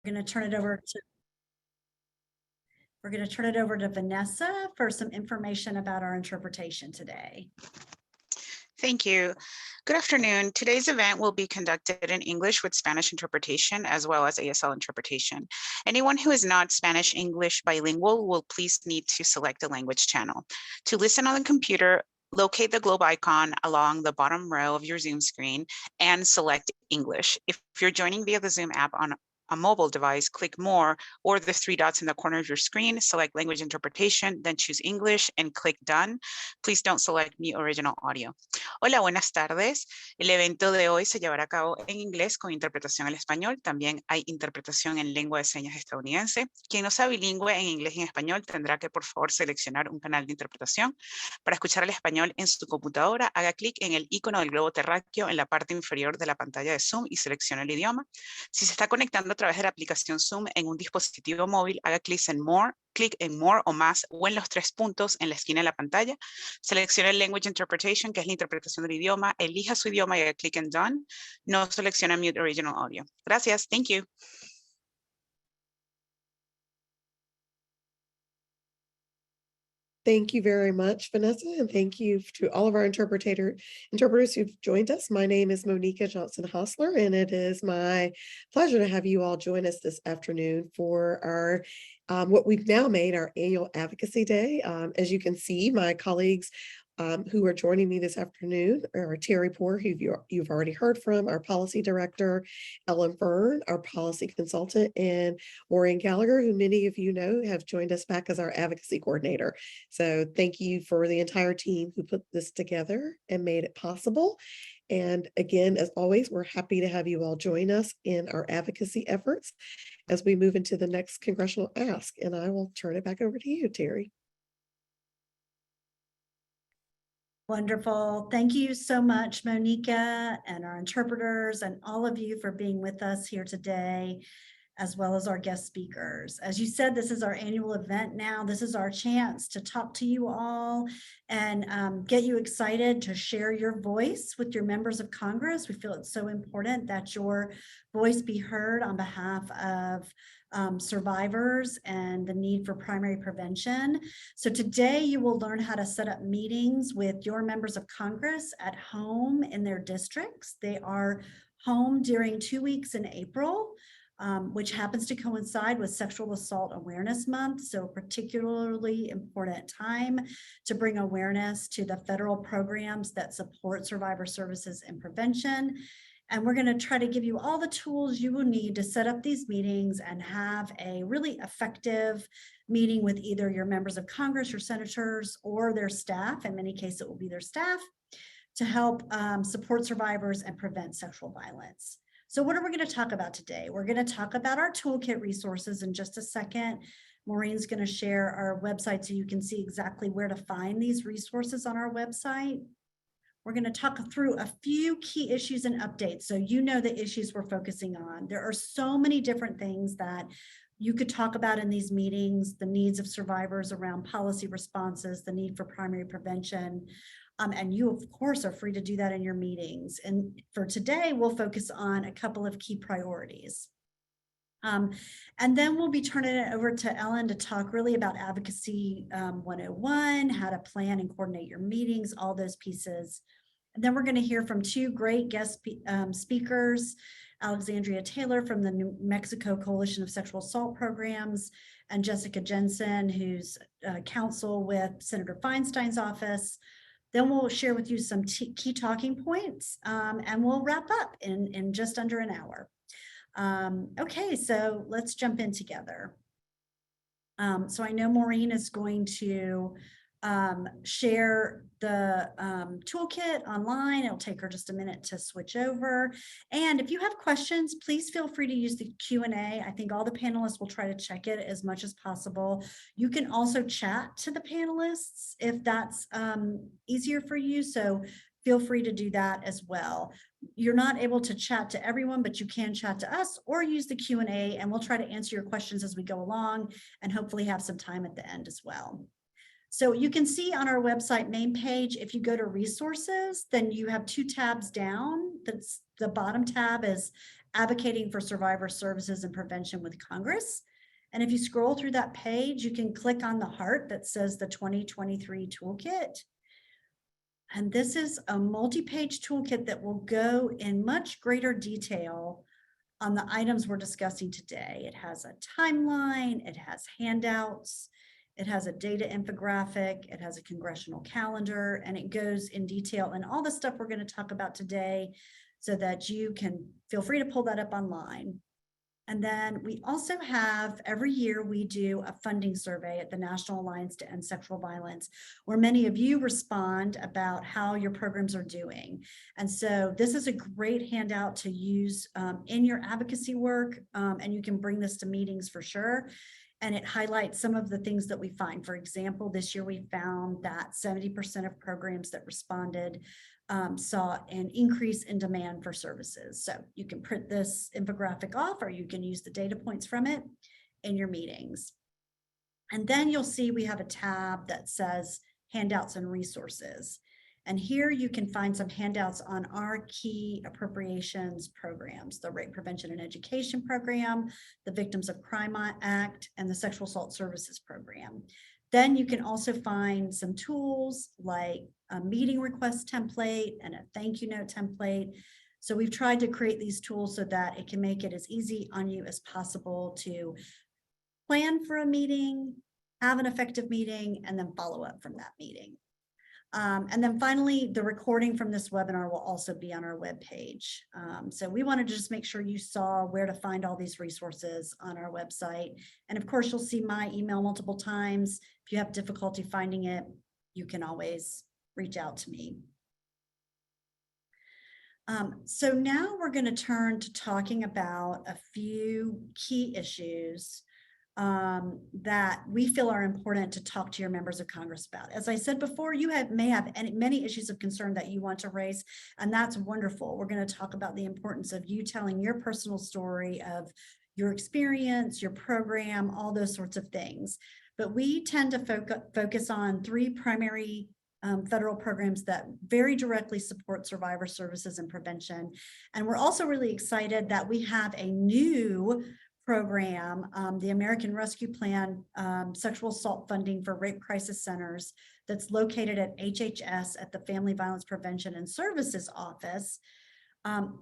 We're going to turn it over to Vanessa for some information about our interpretation today. Thank you. Good afternoon. Today's event will be conducted in English with Spanish interpretation as well as ASL interpretation. Anyone who is not Spanish-English bilingual will please need to select the language channel. To listen on the computer, locate the globe icon along the bottom row of your Zoom screen and select English. If you're joining via the Zoom app on a mobile device, click More or the three dots in the corner of your screen, select Language Interpretation, then choose English and click Done. Please don't select Mute Original Audio. Hola, buenas tardes. El evento de hoy se llevará a cabo en inglés con interpretación al español. También hay interpretación en lengua de señas estadounidense. Quien no sea bilingüe en inglés y en español tendrá que, por favor, seleccionar un canal de interpretación. Para escuchar el español en su computadora, haga clic en el icono del globo terráqueo en la parte inferior de la pantalla de Zoom y seleccione el idioma. Si se está conectando a través de la aplicación Zoom en un dispositivo móvil, haga clic en More o Más o en los tres puntos en la esquina de la pantalla. Seleccione el Language Interpretation, que es la interpretación del idioma. Elija su idioma y haga clic en Done. No seleccione Mute Original Audio. Gracias. Thank you. Thank you very much, Vanessa, and thank you to all of our interpreters who've joined us. My name is Monica Johnson-Hostler, and it is my pleasure to have you all join us this afternoon for our what we've now made our annual Advocacy Day. As you can see, my colleagues who are joining me this afternoon are Terry Poor, who you've already heard from, our policy director, Ellen Byrne, our policy consultant, and Maureen Gallagher, who many of you know have joined us back as our advocacy coordinator. So thank you for the entire team who put this together and made it possible. And again, as always, we're happy to have you all join us in our advocacy efforts as we move into the next congressional ask. And I will turn it back over to you, Terry. Wonderful. Thank you so much, Monica, and our interpreters and all of you for being with us here today, as well as our guest speakers. As you said, this is our annual event now. This is our chance to talk to you all and get you excited to share your voice with your members of Congress. We feel it's so important that your voice be heard on behalf of survivors and the need for primary prevention. So today you will learn how to set up meetings with your members of Congress at home in their districts. They are home during 2 weeks in April, which happens to coincide with Sexual Assault Awareness Month. So a particularly important time to bring awareness to the federal programs that support survivor services and prevention. And we're going to try to give you all the tools you will need to set up these meetings and have a really effective meeting with either your members of Congress, your senators, or their staff. In many cases, it will be their staff to help support survivors and prevent sexual violence. So what are we going to talk about today? We're going to talk about our toolkit resources in just a second. Maureen's going to share our website so you can see exactly where to find these resources on our website. We're going to talk through a few key issues and updates so you know the issues we're focusing on. There are so many different things that you could talk about in these meetings, the needs of survivors around policy responses, the need for primary prevention. And you, of course, are free to do that in your meetings. And for today, we'll focus on a couple of key priorities. And then we'll be turning it over to Ellen to talk really about Advocacy 101, how to plan and coordinate your meetings, all those pieces. And then we're going to hear from two great guest speakers, Alexandria Taylor from the New Mexico Coalition of Sexual Assault Programs, and Jessica Jensen, who's counsel with Senator Feinstein's office. Then we'll share with you some key talking points, and we'll wrap up in just under an hour. Okay, so let's jump in together. So I know Maureen is going to share the toolkit online. It'll take her just a minute to switch over. And if you have questions, please feel free to use the Q&A. I think all the panelists will try to check it as much as possible. You can also chat to the panelists if that's easier for you. So feel free to do that as well. You're not able to chat to everyone, but you can chat to us or use the Q&A, and we'll try to answer your questions as we go along and hopefully have some time at the end as well. So you can see on our website main page, if you go to resources, then you have two tabs down. That's the bottom tab is Advocating for Survivor Services and Prevention with Congress. And if you scroll through that page, you can click on the heart that says the 2023 toolkit. And this is a multi-page toolkit that will go in much greater detail on the items we're discussing today. It has a timeline, it has handouts, it has a data infographic, it has a congressional calendar, and it goes in detail and all the stuff we're going to talk about today so that you can feel free to pull that up online. And then we also have, every year we do a funding survey at the National Alliance to End Sexual Violence, where many of you respond about how your programs are doing. And so this is a great handout to use in your advocacy work, and you can bring this to meetings for sure. And it highlights some of the things that we find. For example, this year we found that 70% of programs that responded saw an increase in demand for services. So you can print this infographic off, or you can use the data points from it in your meetings. And then you'll see we have a tab that says handouts and resources. And here you can find some handouts on our key appropriations programs, the Rape Prevention and Education Program, the Victims of Crime Act, and the Sexual Assault Services Program. Then you can also find some tools like a meeting request template and a thank you note template. So we've tried to create these tools so that it can make it as easy on you as possible to plan for a meeting, have an effective meeting, and then follow up from that meeting. And then finally, the recording from this webinar will also be on our webpage. So we wanted to just make sure you saw where to find all these resources on our website. And of course, you'll see my email multiple times. If you have difficulty finding it, you can always reach out to me. So now we're going to turn to talking about a few key issues that we feel are important to talk to your members of Congress about. As I said before, you may have many issues of concern that you want to raise, and that's wonderful. We're going to talk about the importance of you telling your personal story of your experience, your program, all those sorts of things. But we tend to focus on three primary federal programs that very directly support survivor services and prevention. And we're also really excited that we have a new program, the American Rescue Plan sexual assault funding for rape crisis centers, that's located at HHS at the Family Violence Prevention and Services Office.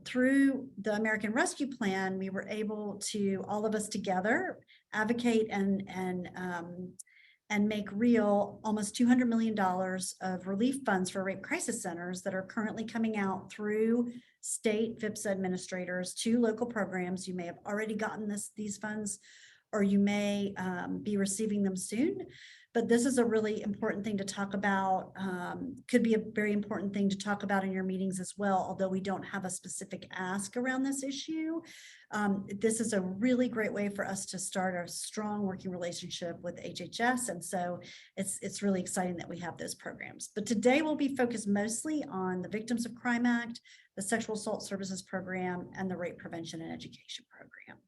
Through the American Rescue Plan, we were able to, all of us together, advocate and make real almost $200 million of relief funds for rape crisis centers that are currently coming out through state VIPSA administrators to local programs. You may have already gotten these funds, or you may be receiving them soon. But this is a really important thing to talk about, could be a very important thing to talk about in your meetings as well, although we don't have a specific ask around this issue. This is a really great way for us to start a strong working relationship with HHS. And so it's really exciting that we have those programs. But today we'll be focused mostly on the Victims of Crime Act, the Sexual Assault Services Program, and the Rape Prevention and Education Program.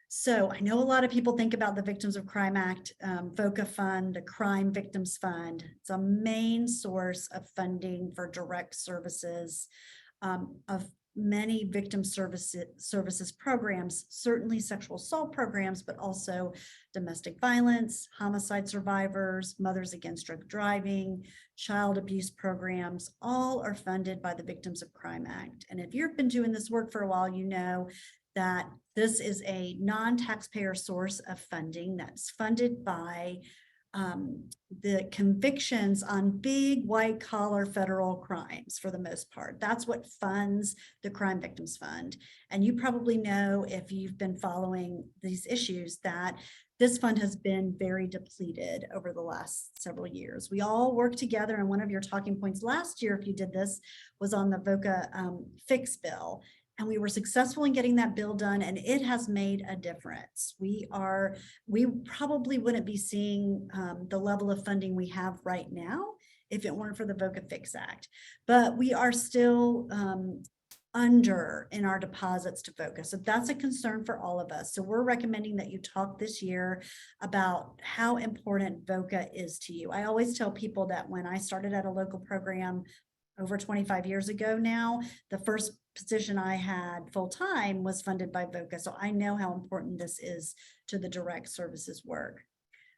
So I know a lot of people think about the Victims of Crime Act, VOCA Fund, the Crime Victims Fund. It's a main source of funding for direct services of many victim services programs, certainly sexual assault programs, but also domestic violence, homicide survivors, mothers against drug driving, child abuse programs, all are funded by the Victims of Crime Act. And if you've been doing this work for a while, you know that this is a non-taxpayer source of funding that's funded by the convictions on big white collar federal crimes for the most part. That's what funds the Crime Victims Fund. And you probably know, if you've been following these issues, that this fund has been very depleted over the last several years. We all work together, and one of your talking points last year, if you did this, was on the VOCA fix bill. And we were successful in getting that bill done, and it has made a difference. We probably wouldn't be seeing the level of funding we have right now if it weren't for the VOCA Fix Act. But we are still under in our deposits to VOCA. So that's a concern for all of us. So we're recommending that you talk this year about how important VOCA is to you. I always tell people that when I started at a local program over 25 years ago now, the first position I had full-time was funded by VOCA. So I know how important this is to the direct services work.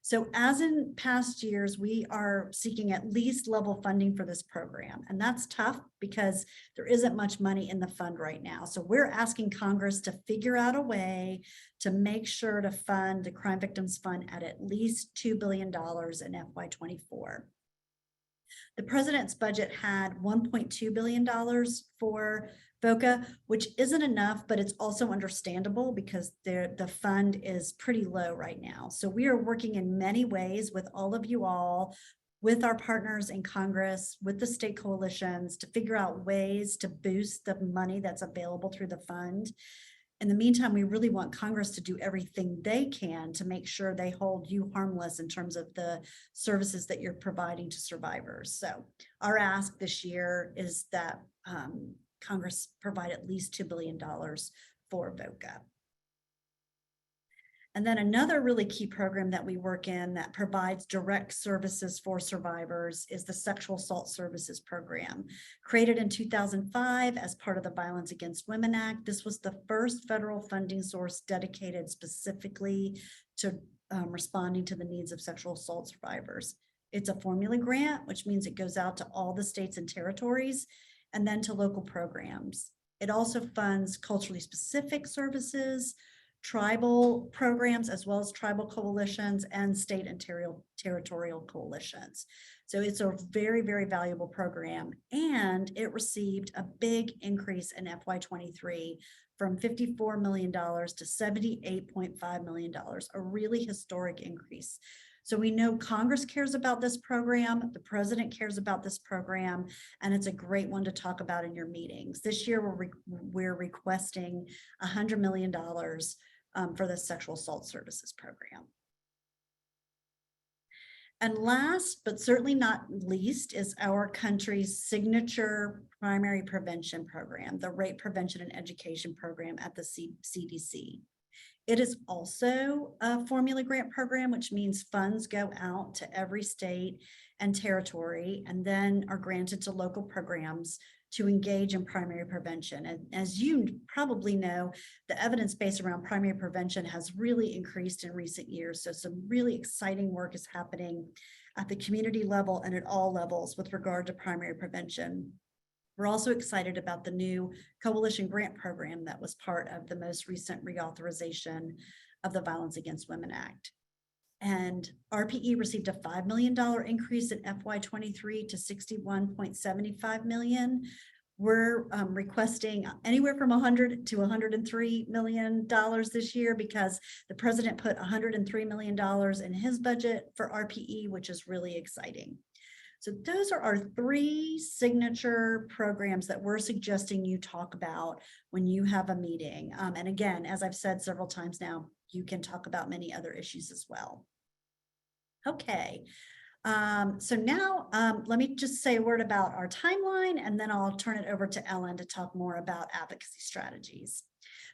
So as in past years, we are seeking at least level funding for this program. And that's tough because there isn't much money in the fund right now. So we're asking Congress to figure out a way to make sure to fund the Crime Victims Fund at least $2 billion in FY24. The president's budget had $1.2 billion for VOCA, which isn't enough, but it's also understandable because the fund is pretty low right now. So we are working in many ways with all of you all, with our partners in Congress, with the state coalitions to figure out ways to boost the money that's available through the fund. In the meantime, we really want Congress to do everything they can to make sure they hold you harmless in terms of the services that you're providing to survivors. So our ask this year is that Congress provide at least $2 billion for VOCA. And then another really key program that we work in that provides direct services for survivors is the Sexual Assault Services Program. Created in 2005 as part of the Violence Against Women Act, this was the first federal funding source dedicated specifically to responding to the needs of sexual assault survivors. It's a formula grant, which means it goes out to all the states and territories and then to local programs. It also funds culturally specific services, tribal programs, as well as tribal coalitions and state and territorial coalitions. So it's a very, very valuable program, and it received a big increase in FY23 from $54 million to $78.5 million, a really historic increase. So we know Congress cares about this program, the president cares about this program, and it's a great one to talk about in your meetings. This year, we're requesting $100 million for the Sexual Assault Services Program. And last, but certainly not least, is our country's signature primary prevention program, the Rape Prevention and Education Program at the CDC. It is also a formula grant program, which means funds go out to every state and territory and then are granted to local programs to engage in primary prevention. And as you probably know, the evidence base around primary prevention has really increased in recent years. So some really exciting work is happening at the community level and at all levels with regard to primary prevention. We're also excited about the new coalition grant program that was part of the most recent reauthorization of the Violence Against Women Act. And RPE received a $5 million increase in FY23 to $61.75 million. We're requesting anywhere from $100 to $103 million this year because the president put $103 million in his budget for RPE, which is really exciting. So those are our three signature programs that we're suggesting you talk about when you have a meeting. And again, as I've said several times now, you can talk about many other issues as well. Okay, so now let me just say a word about our timeline, and then I'll turn it over to Ellen to talk more about advocacy strategies.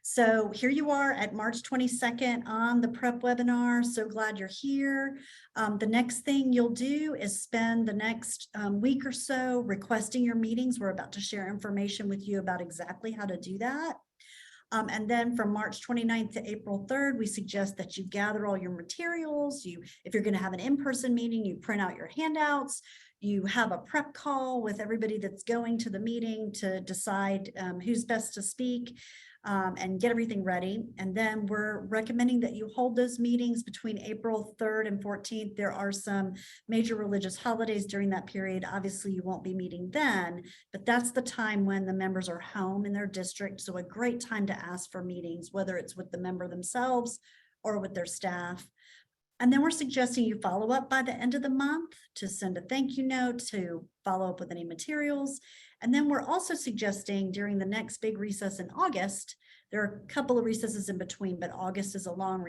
So here you are at March 22nd on the PrEP webinar. So glad you're here. The next thing you'll do is spend the next week or so requesting your meetings. We're about to share information with you about exactly how to do that. And then from March 29th to April 3rd, we suggest that you gather all your materials. If you're going to have an in-person meeting, you print out your handouts. You have a prep call with everybody that's going to the meeting to decide who's best to speak. And get everything ready. And then we're recommending that you hold those meetings between April 3rd and 14th. There are some major religious holidays during that period. Obviously, you won't be meeting then, but that's the time when the members are home in their district. So a great time to ask for meetings, whether it's with the member themselves or with their staff. And then we're suggesting you follow up by the end of the month to send a thank you note, to follow up with any materials. And then we're also suggesting during the next big recess in August, there are a couple of recesses in between, but August is a long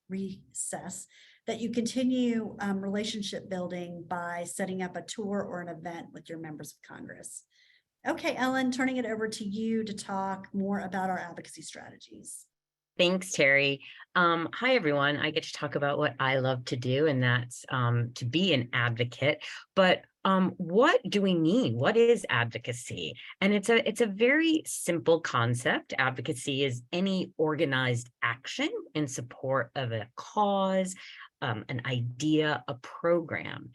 recess, that you continue relationship building by setting up a tour or an event with your members of Congress. Okay, Ellen, turning it over to you to talk more about our advocacy strategies. Thanks, Terry. Hi, everyone. I get to talk about what I love to do, and that's to be an advocate. But what do we mean? What is advocacy? And it's a very simple concept. Advocacy is any organized action in support of a cause, an idea, a program.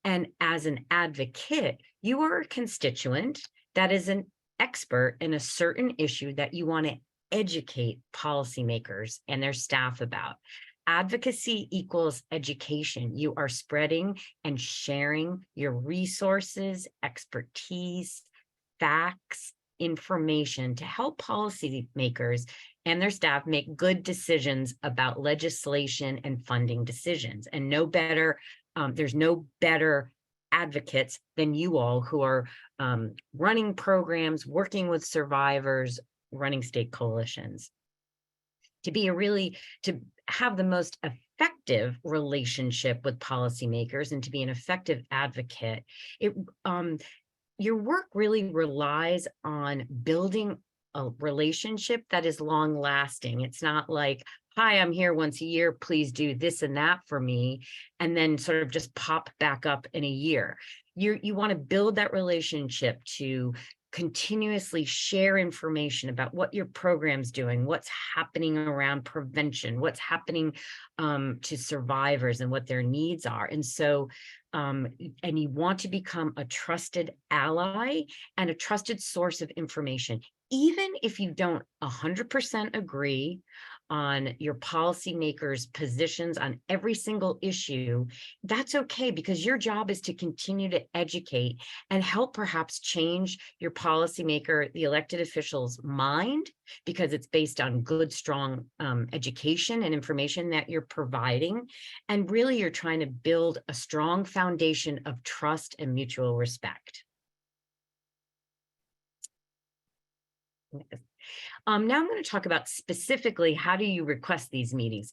And as an advocate, you are a constituent that is an expert in a certain issue that you want to educate policymakers and their staff about. Advocacy equals education. You are spreading and sharing your resources, expertise, facts, information to help policymakers and their staff make good decisions about legislation and funding decisions. And there's no better advocates than you all who are running programs, working with survivors, running state coalitions. To have the most effective relationship with policymakers and to be an effective advocate, your work really relies on building a relationship that is long lasting. It's not like, hi, I'm here once a year, please do this and that for me, and then sort of just pop back up in a year. You want to build that relationship to continuously share information about what your program's doing, what's happening around prevention, what's happening to survivors and what their needs are. And so, and you want to become a trusted ally and a trusted source of information, even if you don't 100% agree on your policymakers' positions on every single issue. That's okay, because your job is to continue to educate and help perhaps change your policymaker, the elected official's mind, because it's based on good, strong education and information that you're providing. And really, you're trying to build a strong foundation of trust and mutual respect. Now I'm going to talk about specifically how do you request these meetings.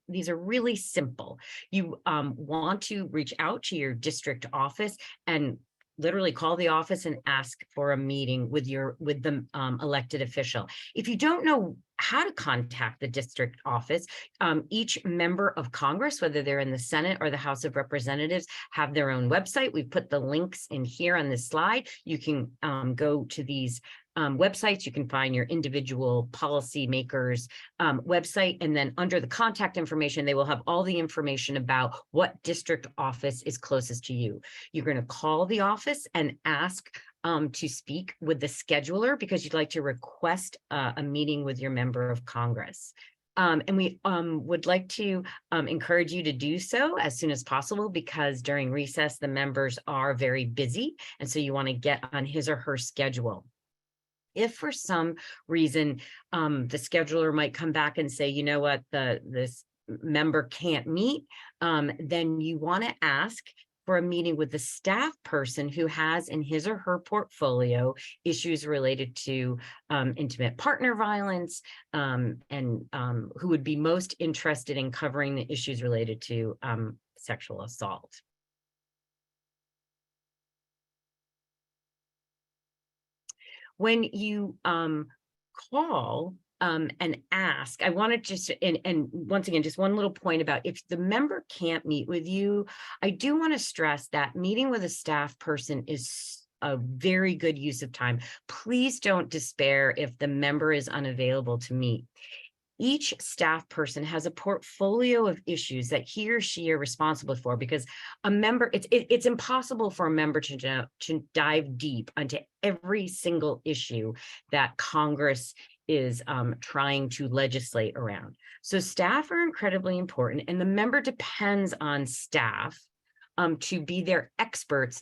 These are really simple. You want to reach out to your district office and literally call the office and ask for a meeting with the elected official. If you don't know how to contact the district office, each member of Congress, whether they're in the Senate or the House of Representatives, have their own website. We've put the links in here on this slide. You can go to these websites. You can find your individual policymakers website, and then under the contact information, they will have all the information about what district office is closest to you. You're going to call the office and ask to speak with the scheduler because you'd like to request a meeting with your member of Congress. And we would like to encourage you to do so as soon as possible, because during recess, the members are very busy. And so you want to get on his or her schedule. If for some reason the scheduler might come back and say, you know what, this member can't meet, then you want to ask for a meeting with the staff person who has in his or her portfolio issues related to intimate partner violence, and who would be most interested in covering the issues related to sexual assault. When you call and ask, I wanted to, and once again, just one little point about if the member can't meet with you, I do want to stress that meeting with a staff person is a very good use of time. Please don't despair if the member is unavailable to meet. Each staff person has a portfolio of issues that he or she are responsible for, because a member, it's impossible for a member to dive deep onto every single issue that Congress is trying to legislate around. So staff are incredibly important, and the member depends on staff to be their experts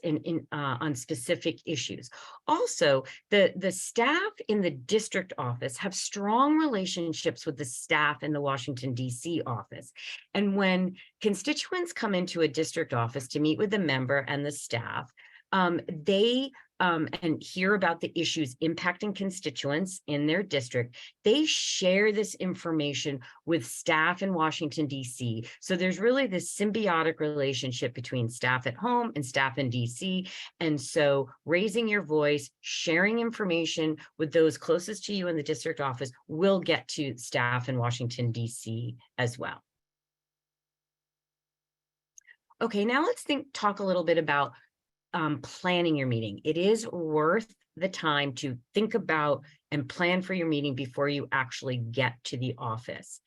on specific issues. Also, the staff in the district office have strong relationships with the staff in the Washington, D.C. office. And when constituents come into a district office to meet with the member and the staff, they and hear about the issues impacting constituents in their district, they share this information with staff in Washington, D.C. So there's really this symbiotic relationship between staff at home and staff in D.C. And so raising your voice, sharing information with those closest to you in the district office will get to staff in Washington, D.C. as well. Okay, now let's talk a little bit about planning your meeting. It is worth the time to think about and plan for your meeting before you actually get to the office.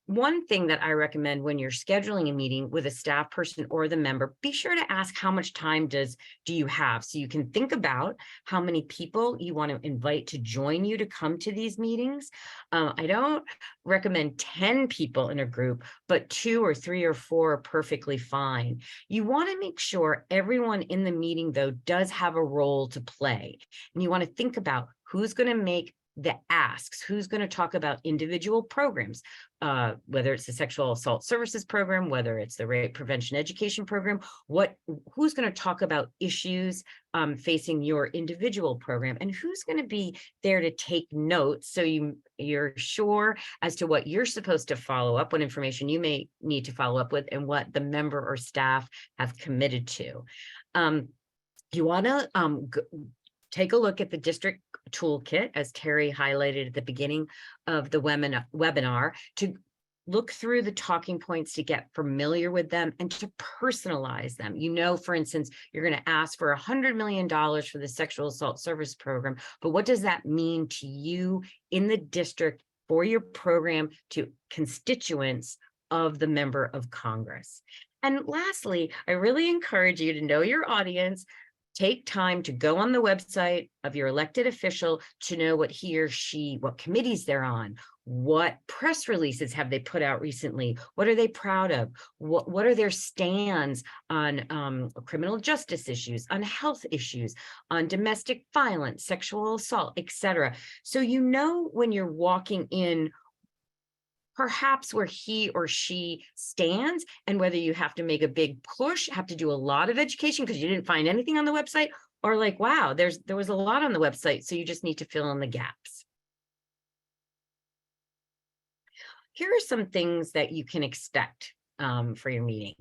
One thing that I recommend when you're scheduling a meeting with a staff person or the member, be sure to ask how much time do you have, so you can think about how many people you want to invite to join you to come to these meetings. I don't recommend 10 people in a group, but 2 or 3 or 4 are perfectly fine. You want to make sure everyone in the meeting, though, does have a role to play. And you want to think about who's going to make the asks, who's going to talk about individual programs, whether it's the sexual assault services program, whether it's the rape prevention education program, who's going to talk about issues facing your individual program, and who's going to be there to take notes so you're sure as to what you're supposed to follow up, what information you may need to follow up with, and what the member or staff have committed to. You want to take a look at the district toolkit, as Terry highlighted at the beginning of the webinar, to look through the talking points, to get familiar with them and to personalize them. You know, for instance, you're going to ask for $100 million for the sexual assault service program, but what does that mean to you in the district for your program, to constituents of the member of Congress? And lastly, I really encourage you to know your audience. Take time to go on the website of your elected official to know what he or she, what committees they're on, what press releases have they put out recently, what are they proud of, what are their stands on criminal justice issues, on health issues, on domestic violence, sexual assault, etc. So you know when you're walking in, perhaps where he or she stands, and whether you have to make a big push, have to do a lot of education because you didn't find anything on the website, or like, wow, there was a lot on the website, so you just need to fill in the gaps. Here are some things that you can expect for your meeting.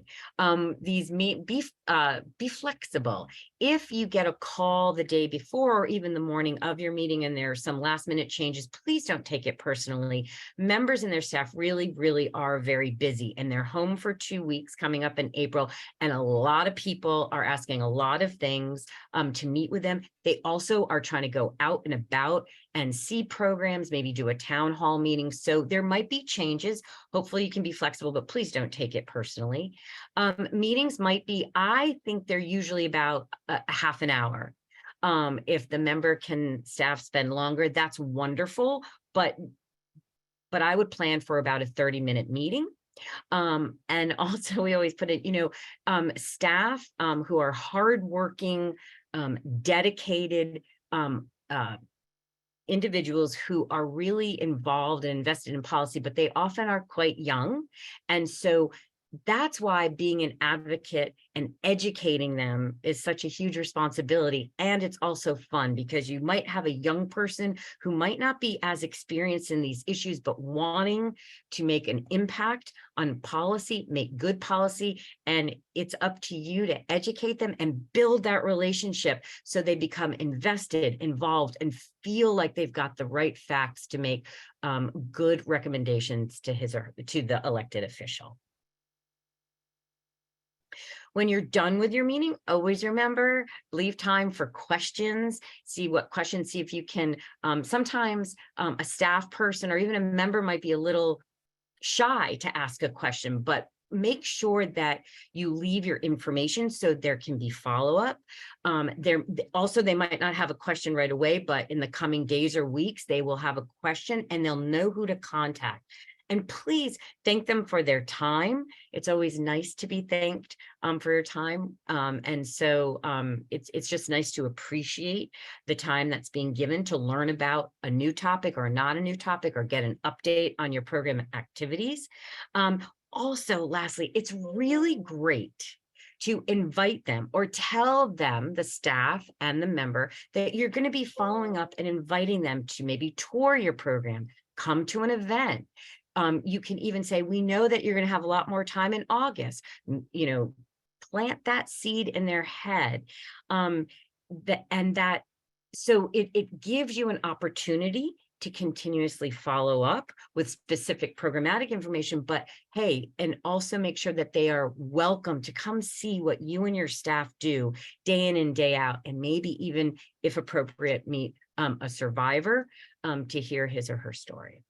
Be flexible. If you get a call the day before or even the morning of your meeting and there are some last minute changes, please don't take it personally. Members and their staff really, really are very busy, and they're home for 2 weeks coming up in April. And a lot of people are asking a lot of things to meet with them. They also are trying to go out and about and see programs, maybe do a town hall meeting. So there might be changes. Hopefully you can be flexible, but please don't take it personally. Meetings might be, I think they're usually about a half an hour. If the member staff spend longer, that's wonderful, but I would plan for about a 30-minute meeting. And also we always put it, staff who are hardworking, dedicated, individuals who are really involved and invested in policy, but they often are quite young. And so that's why being an advocate and educating them is such a huge responsibility. And it's also fun because you might have a young person who might not be as experienced in these issues, but wanting to make an impact on policy, make good policy. And it's up to you to educate them and build that relationship so they become invested, involved, and feel like they've got the right facts to make good recommendations to the elected official. When you're done with your meeting, always remember, leave time for questions, see if you can, sometimes a staff person or even a member might be a little shy to ask a question, but make sure that you leave your information so there can be follow-up. They might not have a question right away, but in the coming days or weeks, they will have a question and they'll know who to contact. And please thank them for their time. It's always nice to be thanked for your time. And so it's just nice to appreciate the time that's being given to learn about a new topic or not a new topic, or get an update on your program activities. Also, lastly, it's really great to invite them or tell them, the staff and the member, that you're going to be following up and inviting them to maybe tour your program, come to an event. You can even say, we know that you're going to have a lot more time in August, plant that seed in their head. So it gives you an opportunity to continuously follow up with specific programmatic information, but hey, and also make sure that they are welcome to come see what you and your staff do day in and day out, and maybe even, if appropriate, meet a survivor to hear his or her story.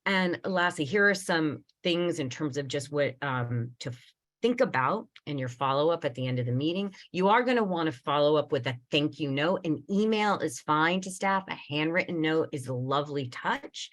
And lastly, here are some things in terms of just what to think about in your follow-up at the end of the meeting. You are going to want to follow up with a thank you note. An email is fine to staff. A handwritten note is a lovely touch.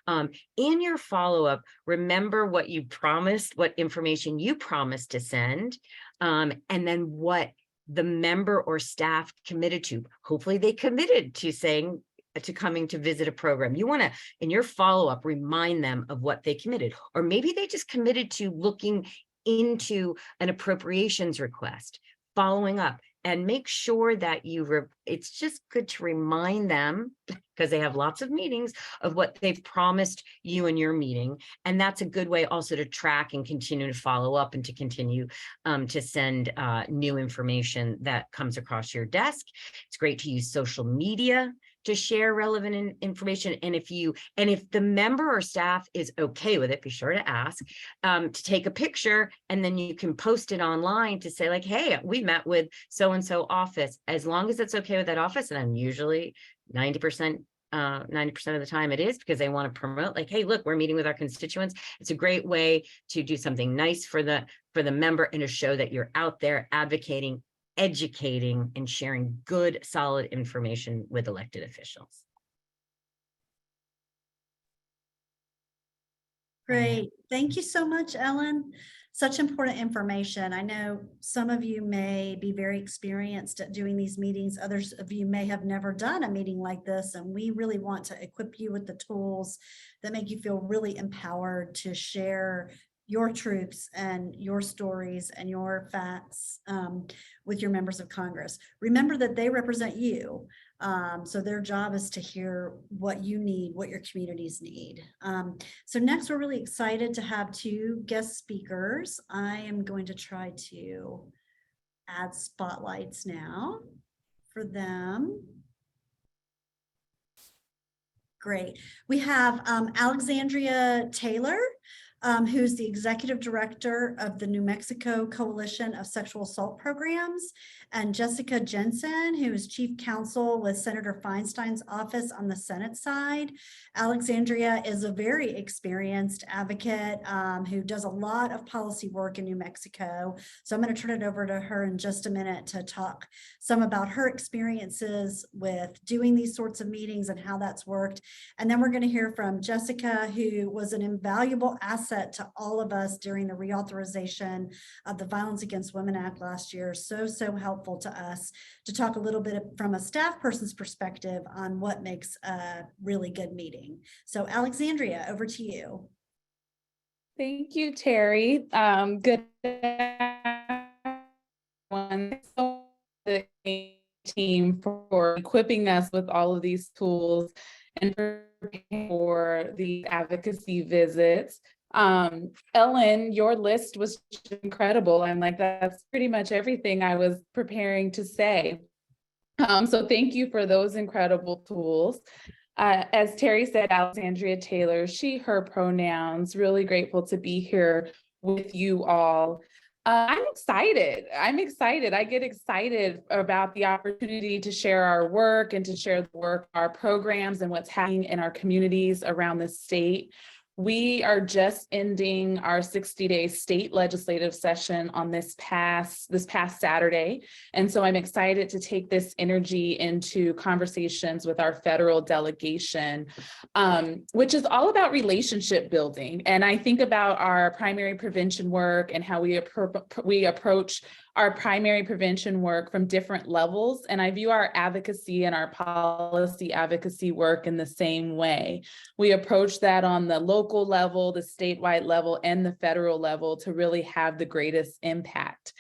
In your follow-up, remember what you promised, what information you promised to send, and then what the member or staff committed to. Hopefully they committed to saying, to coming to visit a program. You want to, in your follow-up, remind them of what they committed, or maybe they just committed to looking into an appropriations request, following up, and make sure that it's just good to remind them, because they have lots of meetings, of what they've promised you in your meeting. And that's a good way also to track and continue to follow up and to continue to send new information that comes across your desk. It's great to use social media to share relevant information. And if the member or staff is okay with it, be sure to ask to take a picture, and then you can post it online to say like, hey, we met with so-and-so office, as long as it's okay with that office. And I'm usually 90% of the time it is, because they want to promote like, hey, look, we're meeting with our constituents. It's a great way to do something nice for the member and to show that you're out there advocating, educating, and sharing good, solid information with elected officials. Great. Thank you so much, Ellen. Such important information. I know some of you may be very experienced at doing these meetings. Others of you may have never done a meeting like this, and we really want to equip you with the tools that make you feel really empowered to share your truths and your stories and your facts with your members of Congress. Remember that they represent you. So their job is to hear what you need, what your communities need. So next, we're really excited to have two guest speakers. I am going to try to add spotlights now for them. Great. We have Alexandria Taylor, who's the executive director of the New Mexico Coalition of Sexual Assault Programs, and Jessica Jensen, who is chief counsel with Senator Feinstein's office on the Senate side. Alexandria is a very experienced advocate who does a lot of policy work in New Mexico. So I'm going to turn it over to her in just a minute to talk some about her experiences with doing these sorts of meetings and how that's worked. And then we're going to hear from Jessica, who was an invaluable asset to all of us during the reauthorization of the Violence Against Women Act last year. So helpful to us to talk a little bit from a staff person's perspective on what makes a really good meeting. So Alexandria, over to you. Thank you, Terry. Good one. The team for equipping us with all of these tools and for the advocacy visits. Ellen, your list was incredible. I'm like, that's pretty much everything I was preparing to say. So thank you for those incredible tools. As Terry said, Alexandria Taylor, she, her pronouns, really grateful to be here with you all. I'm excited. I get excited about the opportunity to share our work and to share the work, our programs, and what's happening in our communities around the state. We are just ending our 60-day state legislative session on this past Saturday. And so I'm excited to take this energy into conversations with our federal delegation, which is all about relationship building. And I think about our primary prevention work and how we approach our primary prevention work from different levels. And I view our advocacy and our policy advocacy work in the same way. We approach that on the local level, the statewide level, and the federal level to really have the greatest impact.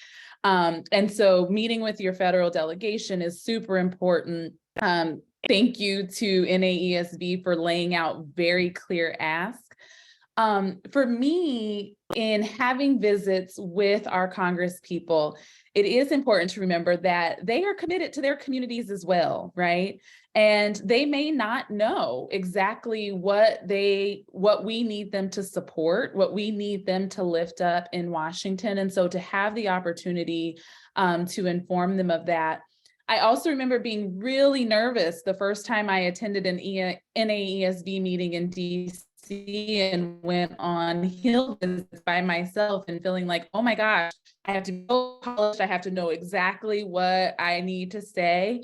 And so meeting with your federal delegation is super important. Thank you to NAESB for laying out very clear asks. For me, in having visits with our Congress people, it is important to remember that they are committed to their communities as well, right? And they may not know exactly what we need them to support, what we need them to lift up in Washington. And so to have the opportunity to inform them of that. I also remember being really nervous the first time I attended an NAESB meeting in DC and went on hill visits by myself and feeling like, oh my gosh, I have to go to college, I have to know exactly what I need to say.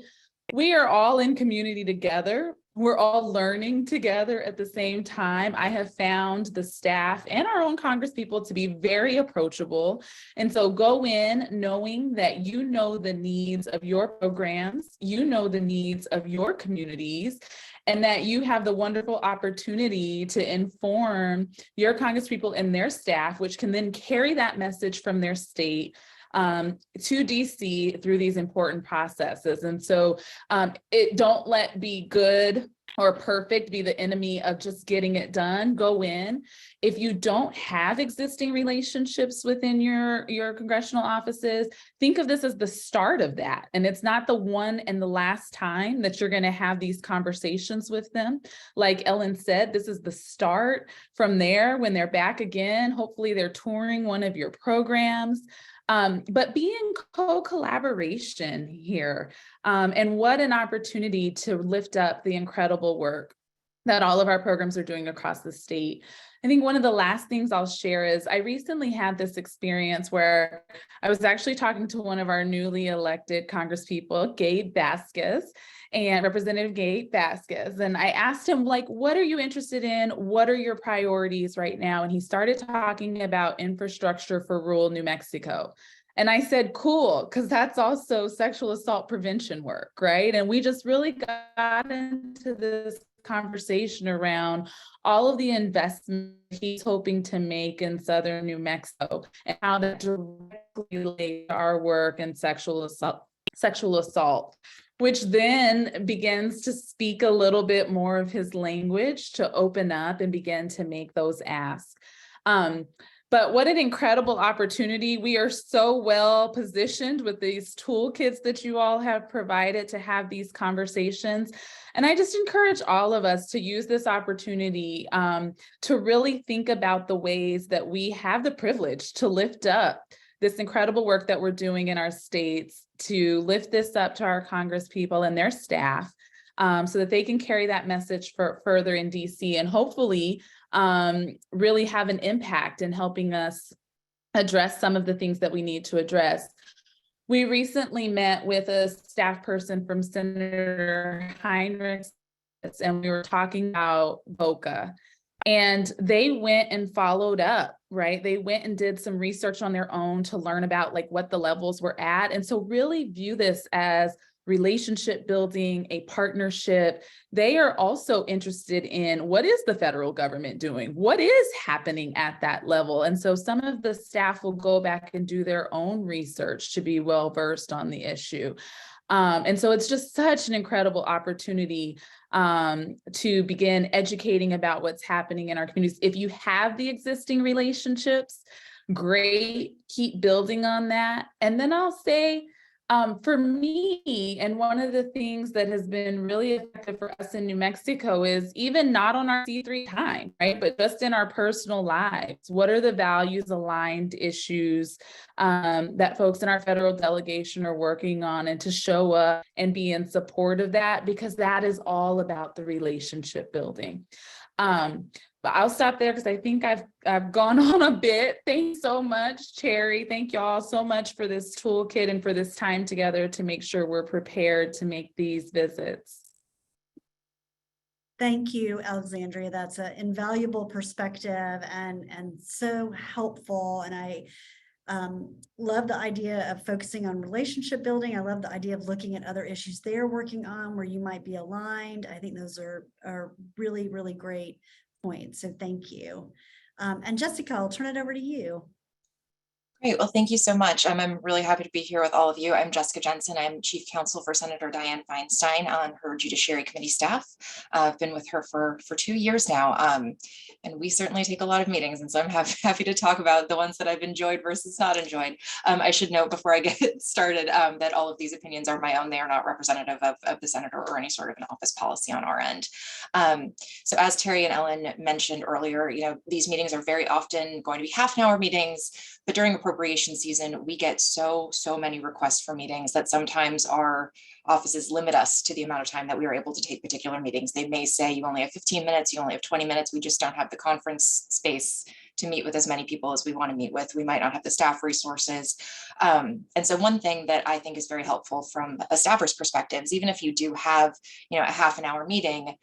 We are all in community together. We're all learning together at the same time. I have found the staff and our own Congress people to be very approachable. And so go in knowing that you know the needs of your programs, you know the needs of your communities, and that you have the wonderful opportunity to inform your Congress people and their staff, which can then carry that message from their state to DC through these important processes. And so don't let be good or perfect be the enemy of just getting it done. Go in. If you don't have existing relationships within your congressional offices, think of this as the start of that. And it's not the one and the last time that you're going to have these conversations with them. Like Ellen said, this is the start. From there, when they're back again, hopefully they're touring one of your programs. But be in co-collaboration here. And what an opportunity to lift up the incredible work that all of our programs are doing across the state. I think one of the last things I'll share is I recently had this experience where I was actually talking to one of our newly elected Congresspeople, Gabe Vasquez, and Representative Gabe Vasquez. And I asked him, like, what are you interested in? What are your priorities right now? And he started talking about infrastructure for rural New Mexico. And I said, cool, because that's also sexual assault prevention work, right? And we just really got into this conversation around all of the investment he's hoping to make in southern New Mexico and how that directly relates to our work in sexual assault, which then begins to speak a little bit more of his language to open up and begin to make those asks. But what an incredible opportunity. We are so well positioned with these toolkits that you all have provided to have these conversations. And I just encourage all of us to use this opportunity to really think about the ways that we have the privilege to lift up this incredible work that we're doing in our states, to lift this up to our Congress people and their staff so that they can carry that message further in DC and hopefully really have an impact in helping us address some of the things that we need to address. We recently met with a staff person from Senator Heinrich, and we were talking about VOCA. And they went and followed up, right? They went and did some research on their own to learn about like what the levels were at. And so really view this as relationship building, a partnership. They are also interested in what is the federal government doing? What is happening at that level? And so some of the staff will go back and do their own research to be well versed on the issue. And so it's just such an incredible opportunity to begin educating about what's happening in our communities. If you have the existing relationships, great, keep building on that. And then I'll say, for me, and one of the things that has been really effective for us in New Mexico is even not on our C3 time, right? But just in our personal lives, what are the values aligned issues that folks in our federal delegation are working on, and to show up and be in support of that, because that is all about the relationship building. But I'll stop there because I think I've gone on a bit. Thanks so much, Cherry. Thank you all so much for this toolkit and for this time together to make sure we're prepared to make these visits. Thank you, Alexandria. That's an invaluable perspective and so helpful. And I love the idea of focusing on relationship building. I love the idea of looking at other issues they're working on where you might be aligned. I think those are really, really great points. So thank you. And Jessica, I'll turn it over to you. Great. Well, thank you so much. I'm really happy to be here with all of you. I'm Jessica Jensen. I'm Chief Counsel for Senator Dianne Feinstein on her Judiciary Committee staff. I've been with her for 2 years now. And we certainly take a lot of meetings. And so I'm happy to talk about the ones that I've enjoyed versus not enjoyed. I should note before I get started that all of these opinions are my own. They are not representative of the senator or any sort of an office policy on our end. So as Terry and Ellen mentioned earlier, these meetings are very often going to be half-an-hour meetings. But during appropriation season, we get so many requests for meetings that sometimes our offices limit us to the amount of time that we are able to take particular meetings. They may say you only have 15 minutes, you only have 20 minutes. We just don't have the conference space to meet with as many people as we want to meet with. We might not have the staff resources. And so one thing that I think is very helpful from a staffer's perspective is even if you do have, a half-an-hour meeting,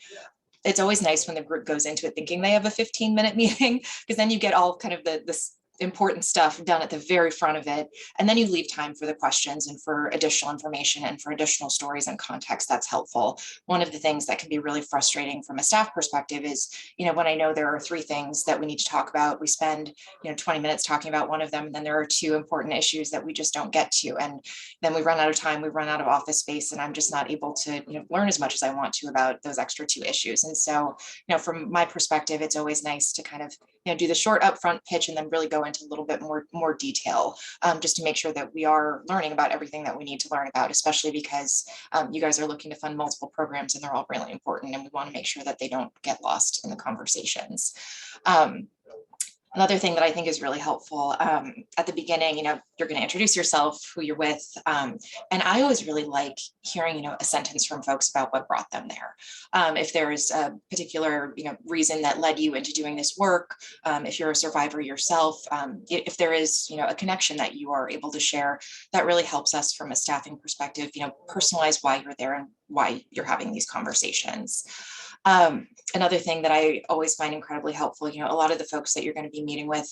it's always nice when the group goes into it thinking they have a 15-minute meeting, because then you get all kind of this important stuff done at the very front of it. And then you leave time for the questions and for additional information and for additional stories and context that's helpful. One of the things that can be really frustrating from a staff perspective is, when I know there are 3 things that we need to talk about, we spend, 20 minutes talking about one of them. And then there are 2 important issues that we just don't get to. And then we run out of time, we run out of office space, and I'm just not able to, learn as much as I want to about those extra 2 issues. And so, from my perspective, it's always nice to kind of, do the short upfront pitch and then really go into a little bit more detail, just to make sure that we are learning about everything that we need to learn about, especially because you guys are looking to fund multiple programs and they're all really important, and we want to make sure that they don't get lost in the conversations. Another thing that I think is really helpful at the beginning, you're going to introduce yourself, who you're with. And I always really like hearing, a sentence from folks about what brought them there. If there's a particular, reason that led you into doing this work, if you're a survivor yourself, if there is, a connection that you are able to share, that really helps us from a staffing perspective, personalize why you're there and why you're having these conversations. Another thing that I always find incredibly helpful, a lot of the folks that you're going to be meeting with,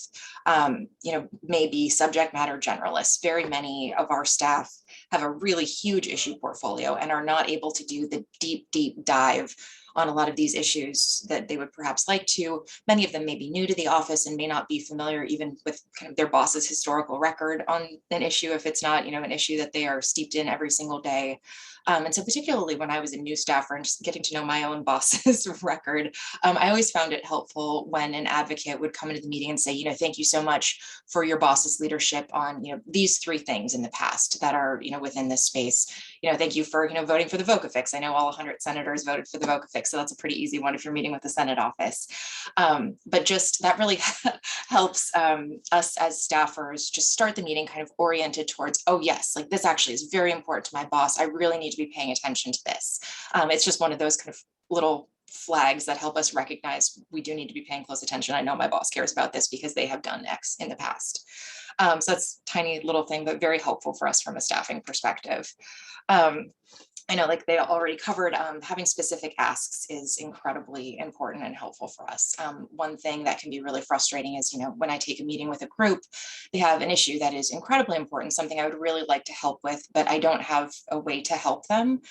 may be subject matter generalists. Very many of our staff have a really huge issue portfolio and are not able to do the deep dive on a lot of these issues that they would perhaps like to. Many of them may be new to the office and may not be familiar even with kind of their boss's historical record on an issue if it's not, an issue that they are steeped in every single day. And so particularly when I was a new staffer and just getting to know my own boss's record, I always found it helpful when an advocate would come into the meeting and say, thank you so much for your boss's leadership on, these 3 things in the past that are, within this space. Thank you for, voting for the VOCA fix. I know all 100 senators voted for the VOCA fix, so that's a pretty easy one if you're meeting with the Senate office. But just that really helps us as staffers just start the meeting kind of oriented towards, oh yes, like this actually is very important to my boss. I really need to be paying attention to this. It's just one of those kind of little flags that help us recognize we do need to be paying close attention. I know my boss cares about this because they have done X in the past. So that's a tiny little thing, but very helpful for us from a staffing perspective. I know, like they already covered, having specific asks is incredibly important and helpful for us. One thing that can be really frustrating is, when I take a meeting with a group, they have an issue that is incredibly important, something I would really like to help with, but I don't have a way to help them.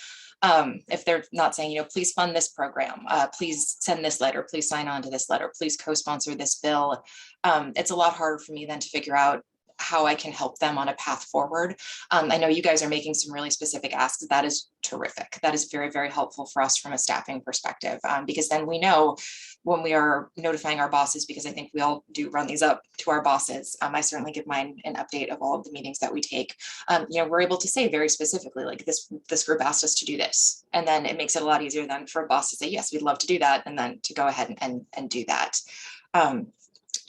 If they're not saying, please fund this program, please send this letter, please sign on to this letter, please co-sponsor this bill. It's a lot harder for me then to figure out how I can help them on a path forward. I know you guys are making some really specific asks. That is terrific. That is very, very helpful for us from a staffing perspective, because then we know when we are notifying our bosses, because I think we all do run these up to our bosses. I certainly give mine an update of all of the meetings that we take. We're able to say very specifically, like this group asked us to do this. And then it makes it a lot easier then for a boss to say, yes, we'd love to do that. And then to go ahead and do that.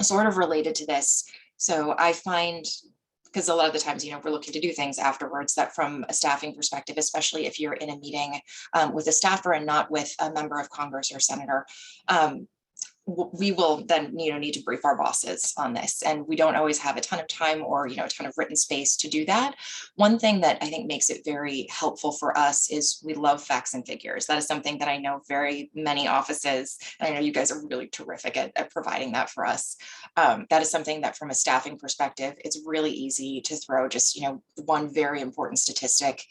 Sort of related to this, so I find, because a lot of the times, we're looking to do things afterwards, that from a staffing perspective, especially if you're in a meeting with a staffer and not with a member of Congress or senator, we will then need to brief our bosses on this, and we don't always have a ton of time or a ton of written space to do that. One thing that I think makes it very helpful for us is we love facts and figures. That is something that I know very many offices, and I know you guys are really terrific at providing that for us. That is something that from a staffing perspective, it's really easy to throw just one very important statistic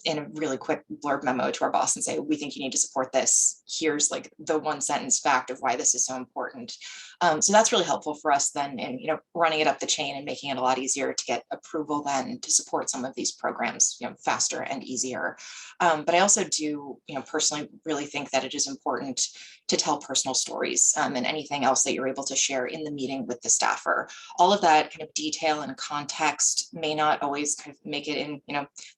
in a really quick blurb memo to our boss and say, we think you need to support this. Here's like the one sentence fact of why this is so important. So that's really helpful for us then in, running it up the chain and making it a lot easier to get approval then to support some of these programs, faster and easier. But I also do, personally really think that it is important to tell personal stories and anything else that you're able to share in the meeting with the staffer. All of that kind of detail and context may not always kind of make it in,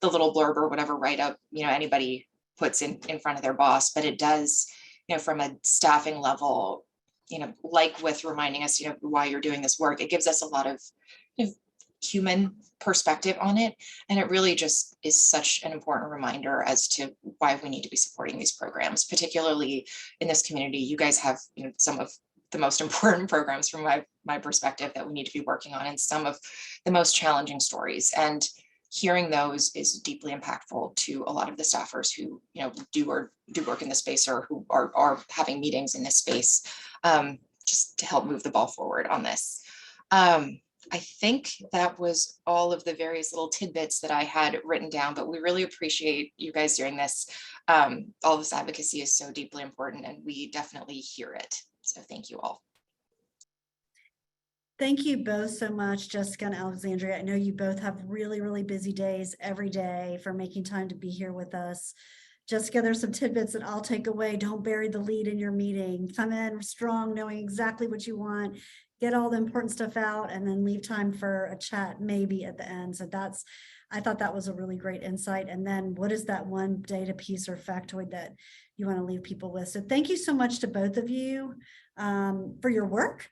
the little blurb or whatever write-up, anybody puts in front of their boss, but it does, from a staffing level, like with reminding us, why you're doing this work, it gives us a lot of human perspective on it. And it really just is such an important reminder as to why we need to be supporting these programs, particularly in this community. You guys have, some of the most important programs from my perspective that we need to be working on, and some of the most challenging stories. And hearing those is deeply impactful to a lot of the staffers who, do work in this space or who are having meetings in this space, just to help move the ball forward on this. I think that was all of the various little tidbits that I had written down, but we really appreciate you guys doing this. All this advocacy is so deeply important, and we definitely hear it. So thank you all. Thank you both so much, Jessica and Alexandria. I know you both have really, really busy days every day, for making time to be here with us. Jessica, there's some tidbits that I'll take away. Don't bury the lead in your meeting. Come in strong, knowing exactly what you want, get all the important stuff out, and then leave time for a chat maybe at the end. So I thought that was a really great insight. And then what is that one data piece or factoid that you want to leave people with? So thank you so much to both of you for your work.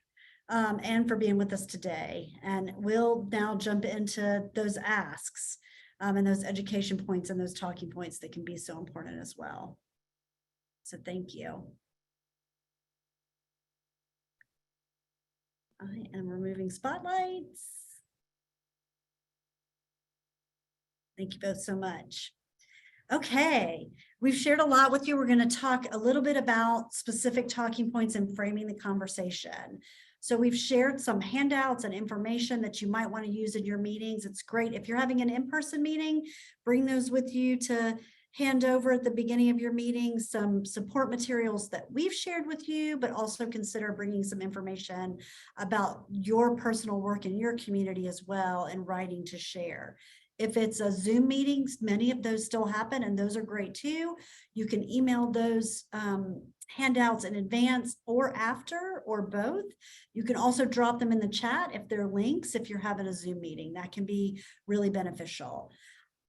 And for being with us today. And we'll now jump into those asks and those education points and those talking points that can be so important as well. So thank you. I am removing spotlights. Thank you both so much. Okay, we've shared a lot with you. We're going to talk a little bit about specific talking points and framing the conversation. So we've shared some handouts and information that you might want to use in your meetings. It's great if you're having an in-person meeting, bring those with you to hand over at the beginning of your meeting, some support materials that we've shared with you, but also consider bringing some information about your personal work in your community as well and writing to share. If it's a Zoom meetings, many of those still happen, and those are great too. You can email those handouts in advance or after, or both. You can also drop them in the chat if they're links, if you're having a Zoom meeting. That can be really beneficial.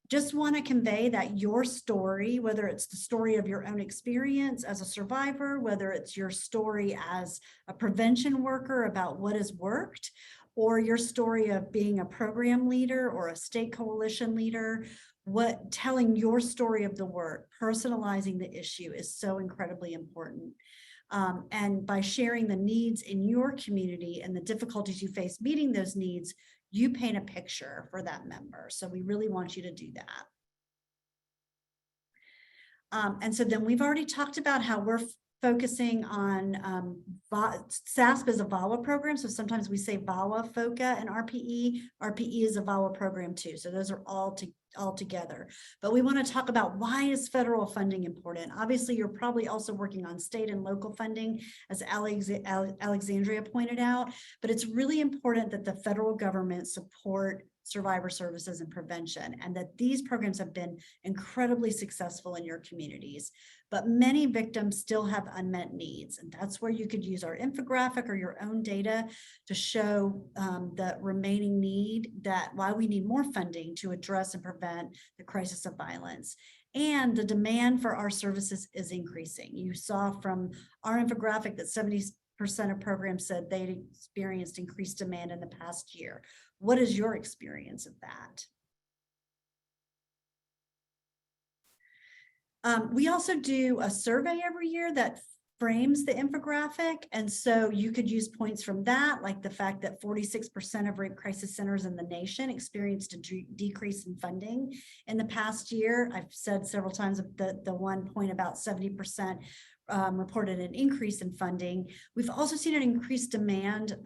Just want to convey that your story, whether it's the story of your own experience as a survivor, whether it's your story as a prevention worker about what has worked, or your story of being a program leader or a state coalition leader, telling your story of the work, personalizing the issue is so incredibly important. And by sharing the needs in your community and the difficulties you face meeting those needs, you paint a picture for that member. So we really want you to do that. And so then we've already talked about how we're focusing on SASP is a VAWA program. So sometimes we say VAWA, FOCA, and RPE. RPE is a VAWA program too. So those are all together. But we want to talk about, why is federal funding important? Obviously, you're probably also working on state and local funding, as Alexandria pointed out, but it's really important that the federal government support survivor services and prevention, and that these programs have been incredibly successful in your communities. But many victims still have unmet needs, and that's where you could use our infographic or your own data to show the remaining need, that why we need more funding to address and prevent the crisis of violence. And the demand for our services is increasing. You saw from our infographic that 70% of programs said they experienced increased demand in the past year. What is your experience of that? We also do a survey every year that frames the infographic. And so you could use points from that, like the fact that 46% of rape crisis centers in the nation experienced a decrease in funding in the past year. I've said several times the one point about 70% reported an increase in funding. We've also seen an increased demand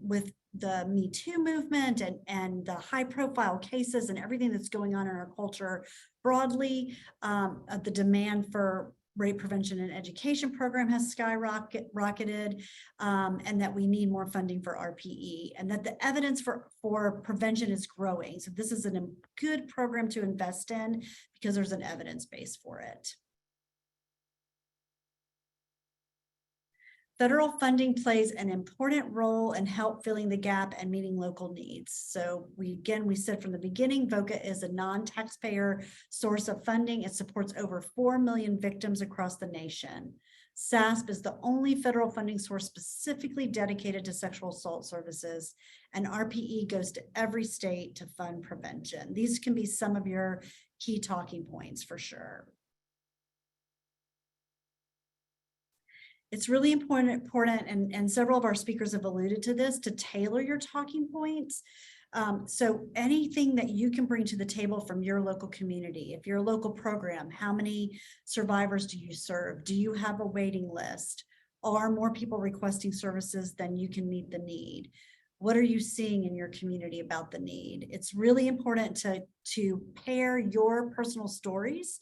with the Me Too movement and the high profile cases and everything that's going on in our culture broadly. The demand for rape prevention and education program has skyrocketed, and that we need more funding for RPE, and that the evidence for prevention is growing. So this is a good program to invest in because there's an evidence base for it. Federal funding plays an important role in help filling the gap and meeting local needs. So we said from the beginning, VOCA is a non-taxpayer source of funding. It supports over 4 million victims across the nation. SASP is the only federal funding source specifically dedicated to sexual assault services, and RPE goes to every state to fund prevention. These can be some of your key talking points for sure. It's really important, and several of our speakers have alluded to this, to tailor your talking points. So anything that you can bring to the table from your local community, if you're a local program, how many survivors do you serve? Do you have a waiting list? Are more people requesting services than you can meet the need? What are you seeing in your community about the need? It's really important to pair your personal stories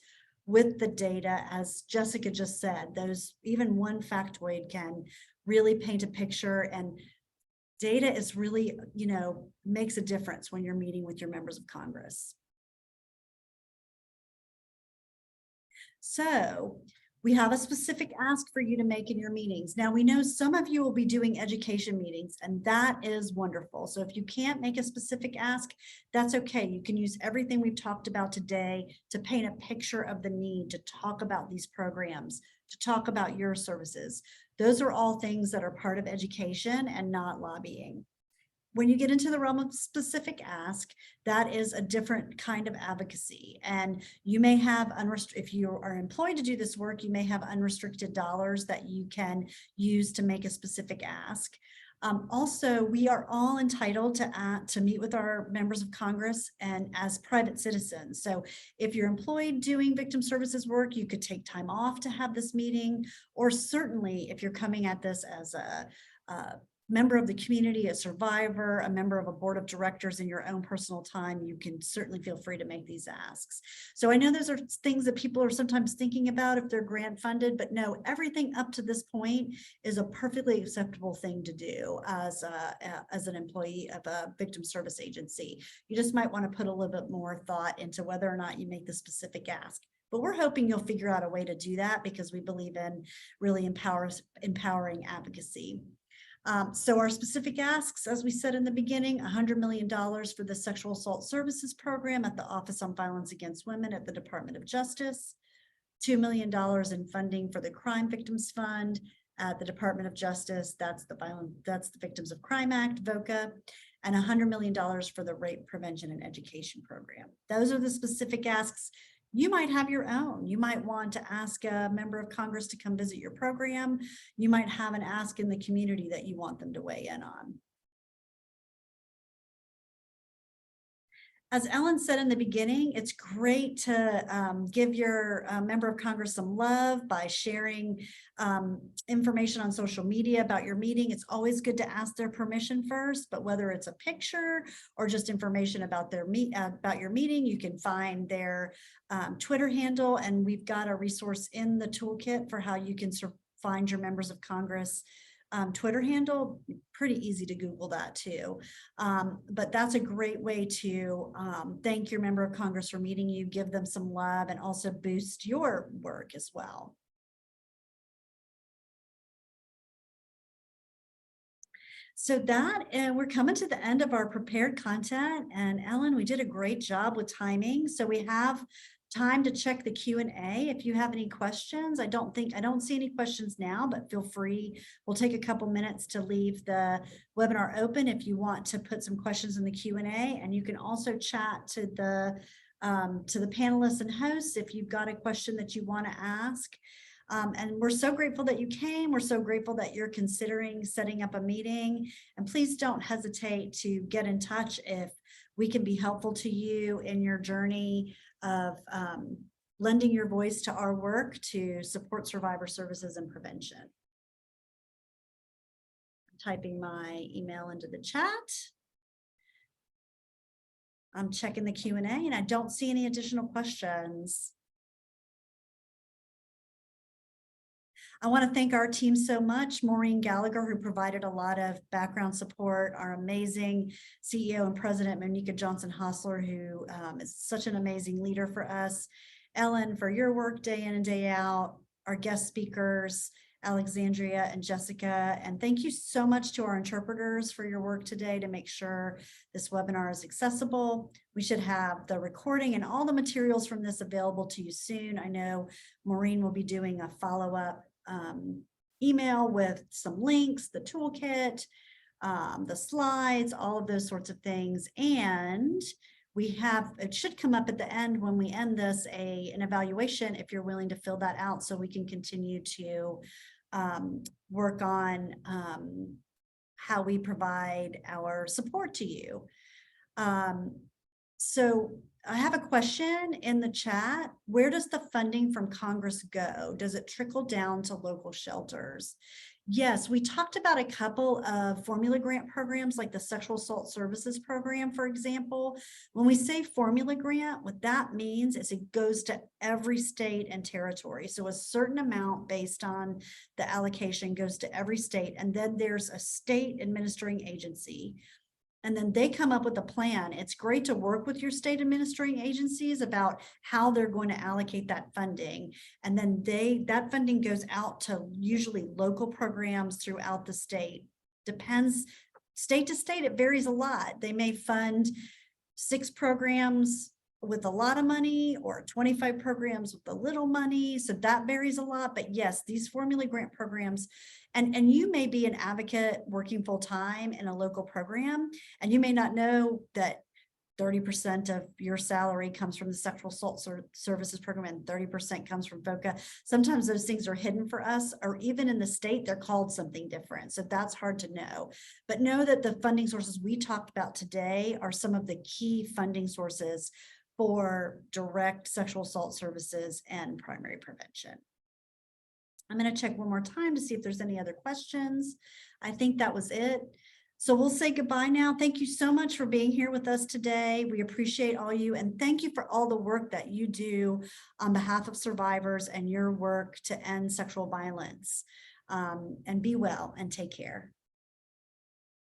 with the data, as Jessica just said. Those, even one factoid can really paint a picture, and data is really, makes a difference when you're meeting with your members of Congress. So we have a specific ask for you to make in your meetings. Now, we know some of you will be doing education meetings, and that is wonderful. So if you can't make a specific ask, that's okay. You can use everything we've talked about today to paint a picture of the need, to talk about these programs, to talk about your services. Those are all things that are part of education and not lobbying. When you get into the realm of specific ask, that is a different kind of advocacy. And you may have, if you are employed to do this work, you may have unrestricted dollars that you can use to make a specific ask. Also, we are all entitled to meet with our members of Congress and as private citizens. So if you're employed doing victim services work, you could take time off to have this meeting, or certainly if you're coming at this as a member of the community, a survivor, a member of a board of directors in your own personal time, you can certainly feel free to make these asks. So I know those are things that people are sometimes thinking about if they're grant funded, but no, everything up to this point is a perfectly acceptable thing to do as an employee of a victim service agency. You just might want to put a little bit more thought into whether or not you make the specific ask. But we're hoping you'll figure out a way to do that, because we believe in really empowering advocacy. So our specific asks, as we said in the beginning, $100 million for the Sexual Assault Services Program at the Office on Violence Against Women at the Department of Justice, $2 million in funding for the Crime Victims Fund at the Department of Justice. That's the Victims of Crime Act, VOCA, and $100 million for the Rape Prevention and Education Program. Those are the specific asks. You might have your own. You might want to ask a member of Congress to come visit your program. You might have an ask in the community that you want them to weigh in on. As Ellen said in the beginning, it's great to give your member of Congress some love by sharing information on social media about your meeting. It's always good to ask their permission first, but whether it's a picture or just information about about your meeting, you can find their Twitter handle, and we've got a resource in the toolkit for how you can find your members of Congress Twitter handle. Pretty easy to Google that too. But that's a great way to thank your member of Congress for meeting you, give them some love, and also boost your work as well. So we're coming to the end of our prepared content, and Ellen, we did a great job with timing. So we have time to check the Q&A if you have any questions. I don't see any questions now, but feel free. We'll take a couple minutes to leave the webinar open if you want to put some questions in the Q&A, and you can also chat to the panelists and hosts if you've got a question that you want to ask. And we're so grateful that you came. We're so grateful that you're considering setting up a meeting, and please don't hesitate to get in touch if we can be helpful to you in your journey of lending your voice to our work to support survivor services and prevention. I'm typing my email into the chat. I'm checking the Q&A and I don't see any additional questions. I want to thank our team so much. Maureen Gallagher, who provided a lot of background support, our amazing CEO and President, Monica Johnson Hostler, who is such an amazing leader for us. Ellen, for your work day in and day out, our guest speakers, Alexandria and Jessica. And thank you so much to our interpreters for your work today to make sure this webinar is accessible. We should have the recording and all the materials from this available to you soon. I know Maureen will be doing a follow-up email with some links, the toolkit, the slides, all of those sorts of things. And we have, it should come up at the end when we end this, an evaluation if you're willing to fill that out so we can continue to work on how we provide our support to you. So I have a question in the chat. Where does the funding from Congress go? Does it trickle down to local shelters? Yes, we talked about a couple of formula grant programs like the Sexual Assault Services Program, for example. When we say formula grant, what that means is it goes to every state and territory. So a certain amount based on the allocation goes to every state. And then there's a state administering agency. And then they come up with a plan. It's great to work with your state administering agencies about how they're going to allocate that funding. And then that funding goes out to usually local programs throughout the state. Depends state to state, it varies a lot. They may fund 6 programs with a lot of money or 25 programs with a little money. So that varies a lot. But yes, these formula grant programs, and you may be an advocate working full time in a local program, and you may not know that 30% of your salary comes from the Sexual Assault Services Program and 30% comes from VOCA. Sometimes those things are hidden for us, or even in the state, they're called something different. So that's hard to know. But know that the funding sources we talked about today are some of the key funding sources for direct sexual assault services and primary prevention. I'm going to check one more time to see if there's any other questions. I think that was it. So we'll say goodbye now. Thank you so much for being here with us today. We appreciate all you, and thank you for all the work that you do on behalf of survivors and your work to end sexual violence. And be well and take care.